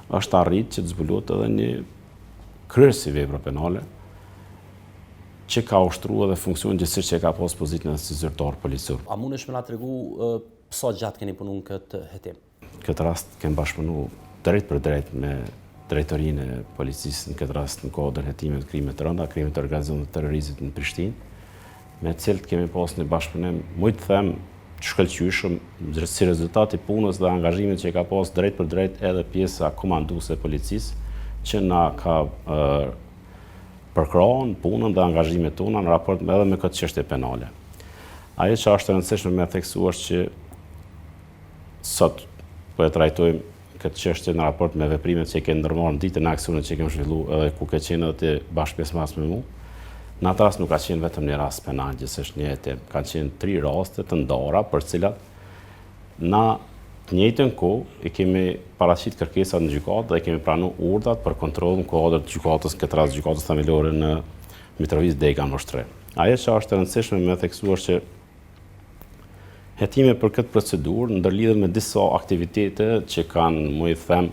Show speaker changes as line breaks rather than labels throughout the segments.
është arrit që të zbulohet edhe një kryerësi vepra penale që ka ushtruar edhe funksion gjithsesi që ka pas pozitën si zyrtar policor.
A mundesh me na tregu sa gjatë keni punuar këtë hetim?
Këtë rast kem bashkëpunuar drejt për drejt me drejtorinë e policisë, në këtë rast në kodër hetime të krimeve të rënda, krimeve të organizuar të terrorizmit në Prishtinë, me të cilët kemi pas një bashkëpunim, më të them, të shkëlqyeshëm si rezultati punës dhe angazhimit që ka pas drejt për drejt edhe pjesa komanduese e policisë, që na ka përkrahun punën dhe angazhimet tona në raport edhe me këtë çështje penale. Ajo që është e rëndësishme me theksuar që sot po e trajtojmë këtë çështje në raport me veprimet që kemi ndërmarrë në ditën e aksionit që kemi zhvilluar edhe ku ka qenë edhe bashkëpjesëmarrës me mua. Në atë rast nuk ka qenë vetëm një rast penal, gjithsesi një hetim. Kanë qenë 3 raste të ndara për cilat na të njëjtën kohë i kemi paraqit kërkesa në gjykatë dhe kemi pranuar urdhat për kontroll në kuadër të gjykatës, këtë rast gjykatës themelore në Mitrovic Dega në Shtre. Ajo që është e rëndësishme me theksuar që hetime për këtë procedurë ndërlidhen me disa aktivitete që kanë, më i them,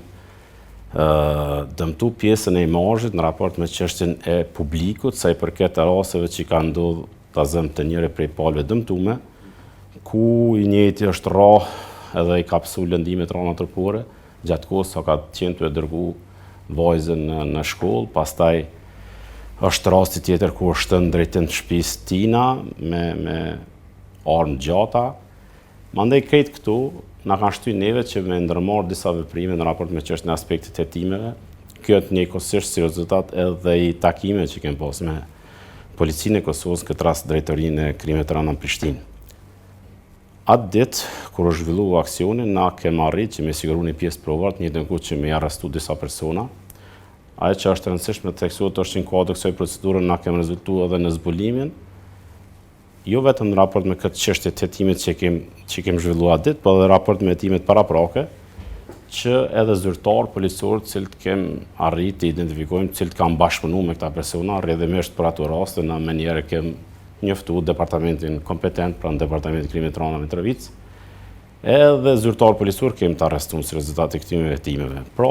dëmtu pjesën e imazhit në raport me çështjen e publikut, sa i përket rasteve që kanë ndodhur ta zëm të njëri prej palëve dëmtuame, ku i njëjti është rrah edhe i ka pësu lëndimet rana trupore, gjatë kohës sa ka qenë të e dërgu vajzën në shkollë, pastaj është rasti tjetër ku është shënë drejtën të shtëpisë tina me armë gjata. Mandej krejt këtu na kanë shtyr neve që me ndërmarrë disa veprime në raport me çështjen e aspektit të hetimeve. Kjo është njëkohësisht si rezultat edhe i takimeve që kemi pas me policinë e Kosovës, këtë rast drejtorinë e krimeve të rënda në Prishtinë. Atë ditë, kur është zhvilluar aksioni, na kemi arritur që me siguru një pjesë provart, njëjtën kohë që me arrestu disa persona. Ajo që është e rëndësishme të theksohet është që në kuadër kësaj procedure na kemi rezultuar edhe në zbulimin, jo vetëm në raport me këtë çështje të hetimit që kemi zhvilluar atë ditë, por edhe raport me hetimet paraprake, që edhe zyrtar policor të cilët kemi arritur të identifikojmë, të cilët kanë bashkëpunuar me këta persona, rrjedhimisht për ato raste na menjëherë kemi njoftu departamentin kompetent pranë departamentit krimeve të rënda Mitrovic, edhe zyrtar policor kemi të arrestuar si rezultat të këtyre hetimeve. Pra,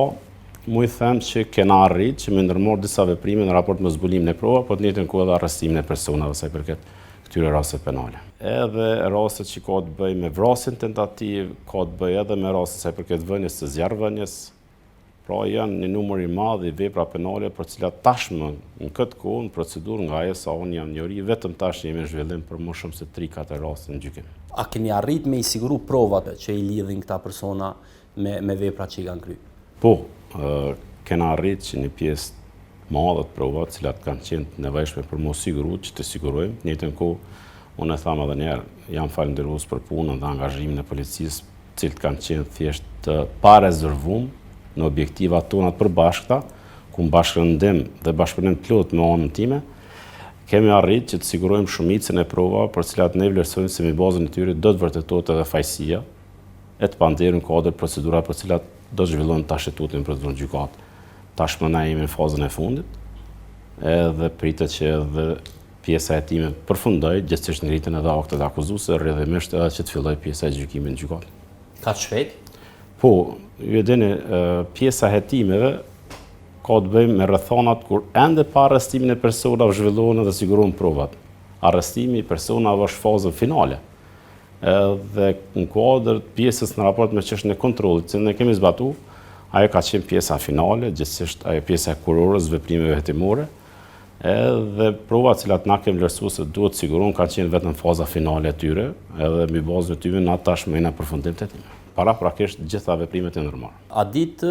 mu i them që kena arritur që me ndërmarrë disa veprime në raport me zbulimin e prova, por të njëjtën kohë edhe arrestimin e personave sa i përket këtyre rasteve penale. Edhe rastet që ka të bëjë me vrasjen tentativ, ka të bëjë edhe me rastet sa i përket vënies së zjarrvënies. Pra janë një numër i madh i vepra penale për cilat tashmë në këtë kohë në procedurë nga ajo sa unë jam njëri, vetëm tash jemi në zhvillim për më shumë se 3-4 raste në gjykim.
A keni arrit me i siguru provat që i lidhin këta persona me veprat që i kanë kryer?
Po, kena arrit që një pjesë madhe të provat, cilat kanë qenë të nevojshme për mos siguru, që të sigurojmë. Në njëjtën kohë, unë e tham edhe një herë, jam falënderues për punën dhe angazhimin e policisë, të cilët kanë qenë thjesht të parezervuar në objektivat tona të përbashkëta, ku në bashkërendim dhe bashkëpunim plot me anën time, kemi arritur që të sigurojmë shumicën e prova për cilat ne vlerësojmë se me bazën e tyre do të vërtetohet edhe fajësia e të panderë në kuadër procedura për cilat do të zhvillohen tash tutin në procedurën gjykatë. Tashmë na jemi në fazën e fundit, edhe pritet që edhe pjesa e hetimit përfundoj, gjithsesi ngritën edhe aktet akuzuese, rrjedhimisht edhe që të fillojë pjesa e gjykimit në gjykatë.
Ka të shpejt?
Po, ju e dini, pjesa e hetimeve ka të bëjmë me rrethonat kur ende pa arrestimin e personave zhvillohen dhe sigurohen provat. Arrestimi i personave është fazën finale. Dhe në kuadër pjesës në raport me çështjen e kontrollit që ne kemi zbatuar, ajo ka qenë pjesa finale, gjithsesi ajo pjesa e kurorës veprimeve hetimore, edhe provat cilat na kemi vlerësuar se duhet të sigurohen kanë qenë vetëm faza finale e tyre, edhe mbi bazën e tyre na tashmë na përfundim të hetimit. Paraprakisht gjitha veprimet e ndërmarrë.
A ditë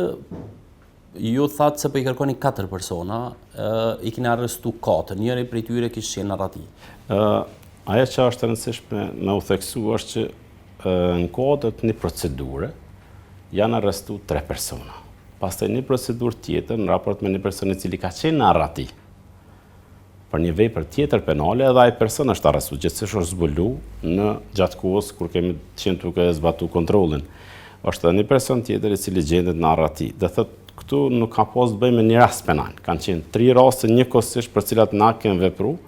ju thatë se po i kërkoni 4 persona, i keni arrestu 4, njëri prej tyre kishte qenë arrati.
Ajo që është e rëndësishme me u theksu është që në kuadër të një procedure janë arrestu 3 persona. Pastaj një procedurë tjetër në raport me një person i cili ka qenë në arrati për një vepër tjetër penale, edhe ai person është arrestuar, gjithsesi është zbuluar në gjatë kohës kur kemi qenë duke zbatuar kontrollin. Është edhe një person tjetër i cili gjendet në arrati. Dhe thotë këtu nuk ka pas të bëjë me një rast penal. Kanë qenë 3 raste njëkohësisht për cilat na kemi vepruar,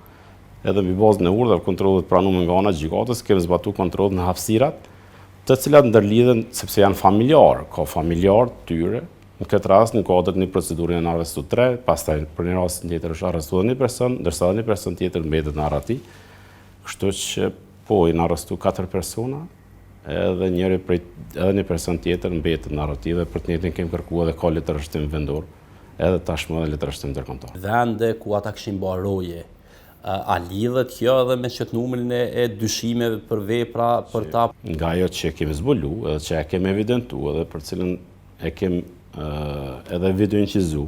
edhe mbi bazën e urdhave kontrollit pranuar nga ana e gjykatës, kemi zbatuar kontroll në hapësirat, të cilat ndërlidhen sepse janë familjarë, ka familjarë të tyre, Në këtë rast, në kodët një procedurë në arrestu 3, pastaj për një rast tjetër është arrestu një person, ndërsa një person tjetër mbetet në arrati. Kështu që po i në arrestu 4 persona, edhe një person tjetër mbetet në arrati dhe për të njëjtin kemë kërkuar edhe ka letërshtim vendor, edhe tashmë edhe letërshtim ndërkombëtar.
Vende ku ata kishin bërë roje, a lidhet kjo edhe me qëtë numrin e dyshimeve për vepra për ta?
Nga ajo që kemi zbulu, edhe që e kemi evidentu, edhe për cilën e kemi edhe video incizu,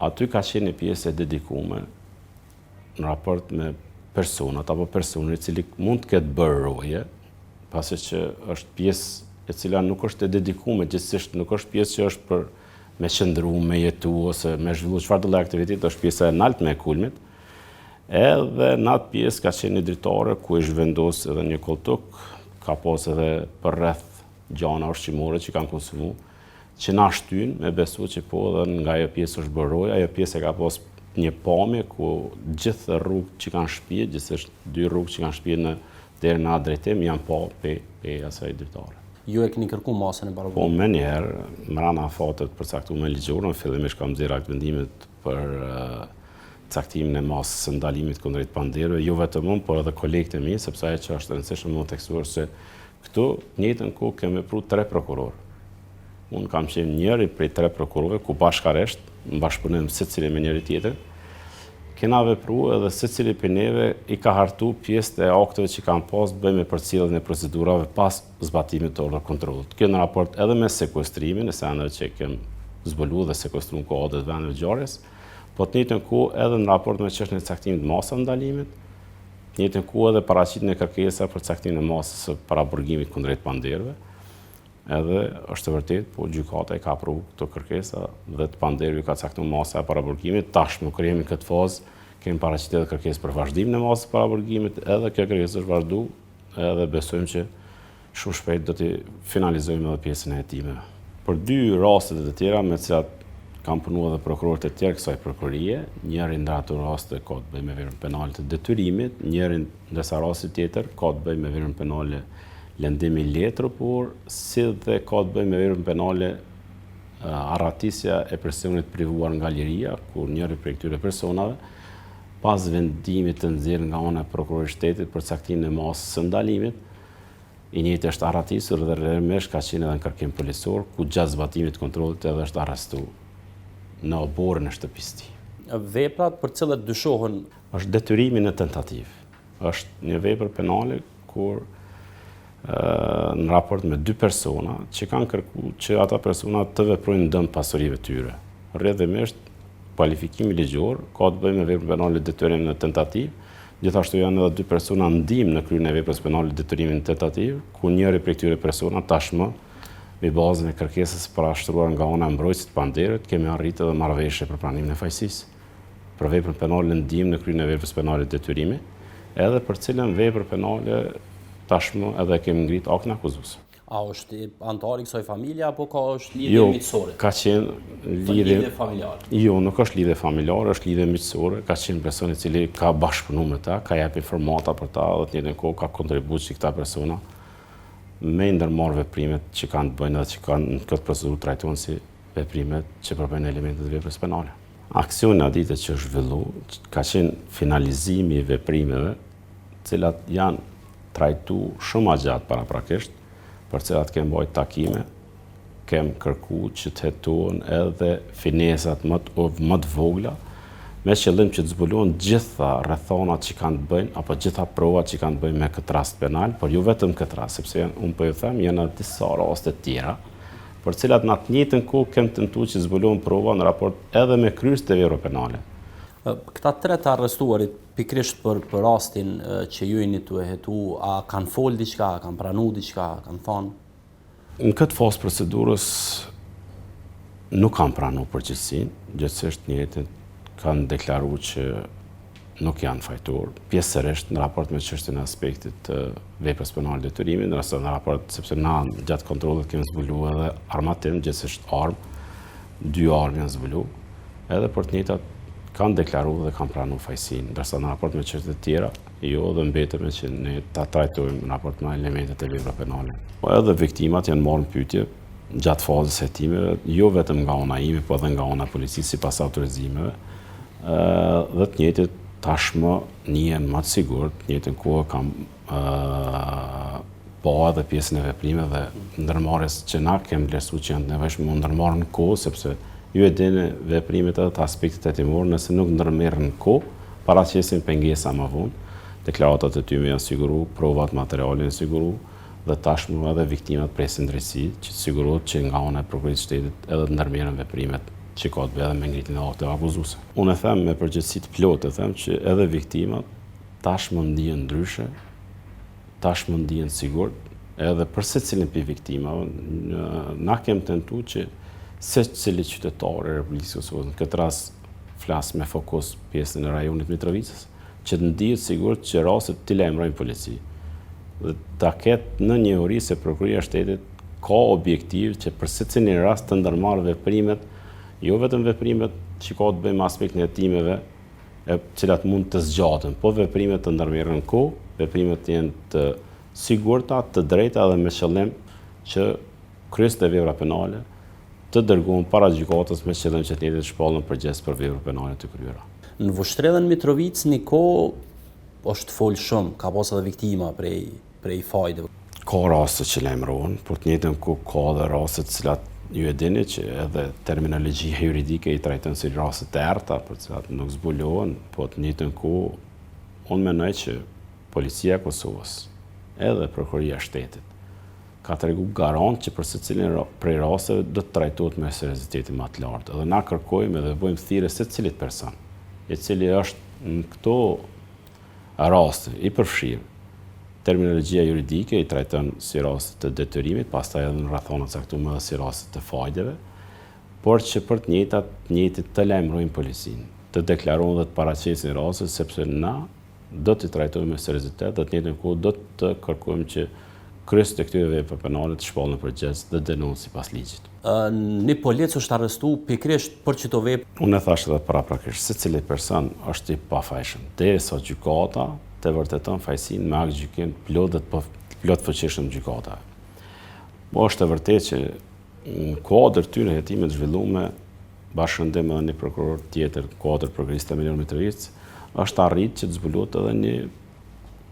aty ka qenë një pjesë e dedikume në raport me personat apo personin i cili mund të ketë bërë roje, pasi që është pjesë e cila nuk është e dedikume, gjithsesi nuk është pjesë që është për me qëndru, me jetu, ose me zhvillu çfarë do lloj aktiviteti, është pjesa e lartë me kulmit. Edhe në atë pjesë ka qenë një dritare ku është vendos edhe një koltuk, ka pas edhe për rreth gjana ushqimore që kanë konsumu, që na shtyn me besu që po dhe nga ajo pjesë është bërë roje, ajo pjesë e ka pas një pamje ku gjithë rrugë që kanë shtëpi, gjithsesi 2 rrugë që kanë shtëpi deri në atë drejtim janë pa pe asaj dritare.
Ju e keni kërku masën e paraburgimit?
Po më njëherë, mrana afatet përcaktuar ligjore, fillimisht kam nxjerrë akt vendimet për caktimin e masës së ndalimit kundrejt panderëve, jo vetëm unë, por edhe kolegët e mi, sepse ajo që është e rëndësishme më tekstuar se këtu në njëjtën kohë kemi vepruar 3 prokurorë. Unë kam qenë njëri prej 3 prokurorëve ku bashkaresht, në bashkëpunim secili me njëri tjetër, kena vepruar edhe secili prej neve i ka hartu pjesë e akteve që kanë pas bëjmë me përcjelljen e procedurave pas zbatimit të orëve kontrollit. Kjo në raport edhe me sekuestrimin e senave që kemi zbuluar dhe sekuestruar kodet vendeve ngjarjes, po të njëjtën kohë edhe në raport me çështjen e caktimit të masës ndalimit, në njëjtën kohë edhe paraqitjen e kërkesa për caktimin e masës së paraburgimit kundrejt panderëve. Edhe është e vërtet, po gjykata i ka aprovuar këto kërkesa dhe të panderëve ka caktuar masa e paraburgimit. Tashmë kur jemi në këtë fazë, kemi paraqitur edhe kërkesë për vazhdimin e masës së paraburgimit, edhe kjo kërkesë është vazhdu, edhe besojmë që shumë shpejt do të finalizojmë edhe pjesën e hetimeve. Për 2 rastet e tjera me të cilat kanë punuar edhe prokurorët e tjerë kësaj prokurie, njëri ndër ato raste ka të bëjë me veprën penale të detyrimit, njëri ndërsa rasti tjetër ka të bëjë me veprën penale lëndimi letër, por si dhe ka të bëjë me veprën penale arratisja e personit privuar nga liria, kur njëri prej këtyre personave pas vendimit të nxjerrë nga ana e prokurorit shtetit për caktimin e masës së ndalimit, i njëjtë është arratisur dhe rrëmesh ka qenë edhe në kërkim policor, ku gjatë zbatimit të kontrollit edhe është arrestuar në oborën e shtëpisë tij.
Veprat për cilët dyshohen
është detyrimi në tentativë. Është një vepër penale kur në raport me 2 persona që kanë kërkuar që ata persona të veprojnë në dëm pasurive tyre. Rrjedhimisht kualifikimi ligjor ka të bëjë me veprën penale detyrim në tentativë. Gjithashtu janë edhe 2 persona ndihmë në kryen e veprës penale detyrimin në tentativë, ku njëri prej këtyre persona tashmë me bazën e kërkesës parashtruar nga ana e mbrojtësit të panderët, kemi arritur edhe marrëveshje për pranimin e fajësisë për veprën penale ndihmë në kryen e veprës penale detyrimi, edhe për cilën veprë penale tashmë edhe kemi ngrit aktin akuzues.
A është antar i kësaj familje apo ka është lidhje miqësore?
Ka qenë
lidhje familjare.
Jo, nuk është lidhje familjare, është lidhje miqësore, ka qenë person i cili ka bashkëpunuar me ta, ka jep informata për ta dhe të njëjtën kohë ka kontribuar që këta persona me ndërmarrë veprimet që kanë të bëjnë edhe që kanë në këtë procedurë trajtohen si veprimet që përbëjnë elementet e veprës penale. Aksioni adite që është zhvilluar ka qenë finalizimi i veprimeve, të cilat janë trajtuar shumë gjatë paraprakisht, për cilat kemë bërë takime, kemë kërku që të hetohen edhe finesat më të vogla, me qëllim që të zbuluan gjitha rrethonat që kanë të bëjnë, apo gjitha provat që kanë të bëjnë me këtë rast penal, por jo vetëm këtë rast, sepse unë po ju them, janë disa raste tjera, për cilat në atë njëjtën kohë kemë tentuar që zbuluan prova në raport edhe me kryes të veprave penale.
Këta 3 të arrestuarit, pikrisht për rastin që ju jeni tu e hetu, a kanë folë diçka, kanë pranuar diçka, kanë thonë?
Në këtë fazë procedurës nuk kanë pranuar përgjegjësinë, gjithsesi njëjtën kanë deklaruar që nuk janë fajtor, pjesërisht në raport me çështjen e aspektit të veprës penale detyrimi, ndërsa në raport sepse na gjatë kontrollit kemi zbuluar edhe armatim, gjithsesi armë, 2 armë janë zbuluar, edhe për të njëjtat kanë deklaruar dhe kanë pranuar fajësinë, ndërsa në raport me çështje të tjera, jo dhe mbetemi që ne ta trajtojmë në raport me elementet e veprave penale. Po edhe viktimat janë marrë në pyetje gjatë fazës së hetimeve, jo vetëm nga ana ime, po edhe nga ana e policisë sipas autorizimeve, dhe të njëjtit tashmë njihen më të sigurt, të njëjtën kohë kam po edhe pjesën e veprimeve dhe ndërmarrjes që na kemi vlerësuar që janë të nevojshme më ndërmarrë në kohë, sepse ju e dini veprimet edhe të aspektit hetimor, nëse nuk ndërmerren në kohë, paraqesin pengesa më vonë, deklaratat e tyre janë siguru, provat materiale janë siguru, dhe tashmë edhe viktimat presin drejtësi, që sigurohet që nga ana e prokurisë shtetit edhe të ndërmerren veprimet që ka të bëjë me ngritjen e akteve akuzuese. Unë e them me përgjegjësi të plotë, them që edhe viktimat tashmë ndihen ndryshe, tashmë ndihen sigurt, edhe për secilin prej viktimave, na kem tentuar që secili qytetar i Republikës së Kosovës, në këtë rast flas me fokus pjesën e rajonit Mitrovicës, që të ndihet sigurt që rastet të lajmërojnë polici. Dhe ta ketë në njohuri se prokuria e shtetit ka objektiv që për secilin rast të ndërmarrë veprimet, jo vetëm veprimet që ka të bëjnë me aspektin e hetimeve, cilat mund të zgjaten, po veprimet të ndërmerren në kohë, veprimet të jenë të sigurta, të drejta dhe me qëllim që kryesat e vepra penale të dërgohen para gjykatës me qëllim që të njëjtit shpallën përgjegjës për vepra penale të kryera.
Në Vushtrellën Mitrovicë një kohë është fol shumë, ka pas edhe viktima prej fajdeve.
Ka raste që lajmërohen, por të njëjtën kohë ka edhe raste të cilat ju e dini që edhe terminologjia juridike i trajton si raste të errta, për të cilat nuk zbulohen, po të njëjtën kohë unë mendoj që Policia e Kosovës edhe Prokuria e Shtetit ka tregu garant që për secilin prej rasteve do të trajtohet me seriozitetin më të lartë. Edhe na kërkojmë edhe bëjmë thirrje secilit person, i cili është në këto raste i përfshirë. Terminologjia juridike i trajton si raste të detyrimit, pastaj edhe në rrethona të caktuara edhe si raste të fajdeve, por që për të njëjtit të lajmërojnë policinë, të deklarojnë dhe të paraqesin rastet, sepse na do të trajtojmë me seriozitet, dhe të njëjtën kohë do të kërkojmë që kryesat e këtyre veprave penale të shpallën përgjegjës dhe denoncë sipas ligjit.
Një polic është arrestuar pikërisht për çdo vepër.
Unë e thash edhe paraprakisht, secili person është i pafajshëm, derisa gjykata të vërteton fajsinë me akt gjykim plot dhe të plot fuqishëm gjykata. Po është e vërtetë që në kuadër tyre hetimit zhvilluar bashkëndim me një prokuror tjetër, kuadër prokurisë të Mitrovicës, është arritë që të zbulohet edhe një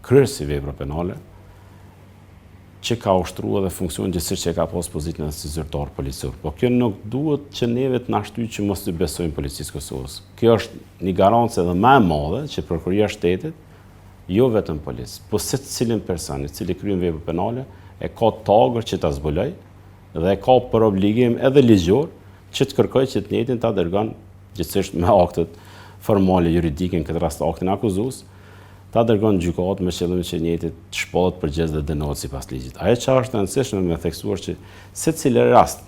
kryes i vepra penale që ka ushtruar dhe funksion gjithsesi që ka pas pozitën e si zyrtar policor. Po kjo nuk duhet që neve të na shtyjë që mos i besojmë Policisë Kosovës. Kjo është një garancë edhe më e madhe që Prokuria e Shtetit, jo vetëm policë, po secilin person i cili kryen vepra penale e ka tagër që ta zbuloj dhe e ka për obligim edhe ligjor që të kërkojë që të njëjtin ta dërgon gjithsesi me aktet formale juridike, në këtë rast aktin akuzues, ta dërgon gjykatë me qëllim që njëjtit të shpallet përgjegjës dhe dënohet sipas ligjit. Ajo që është e rëndësishme me theksuar që secili rast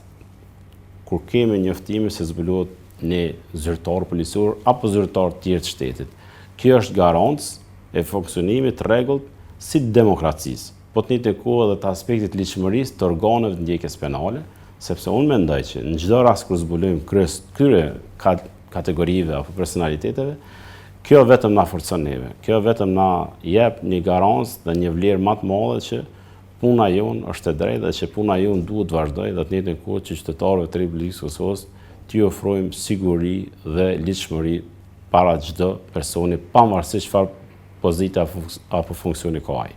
kur kemi njoftime se zbulohet një zyrtar policor apo zyrtar tjerë të shtetit, kjo është garancë e funksionimit të rregullt si demokracisë, po të njëjtën kohë edhe të aspektit ligjshmërisë të organeve të ndjekjes penale, sepse unë mendoj që në çdo rast kur zbulojmë këtyre kategorive apo personaliteteve, kjo vetëm na forcon neve, kjo vetëm na jep një garancë dhe një vlerë më të madhe që puna jonë është e drejtë dhe që puna jonë duhet të vazhdojë dhe të njëjtën kohë që qytetarëve të Republikës së Kosovës t'i ofrojmë siguri dhe ligjshmëri para çdo personi, pavarësisht çfarë pozite apo funksioni ka ai.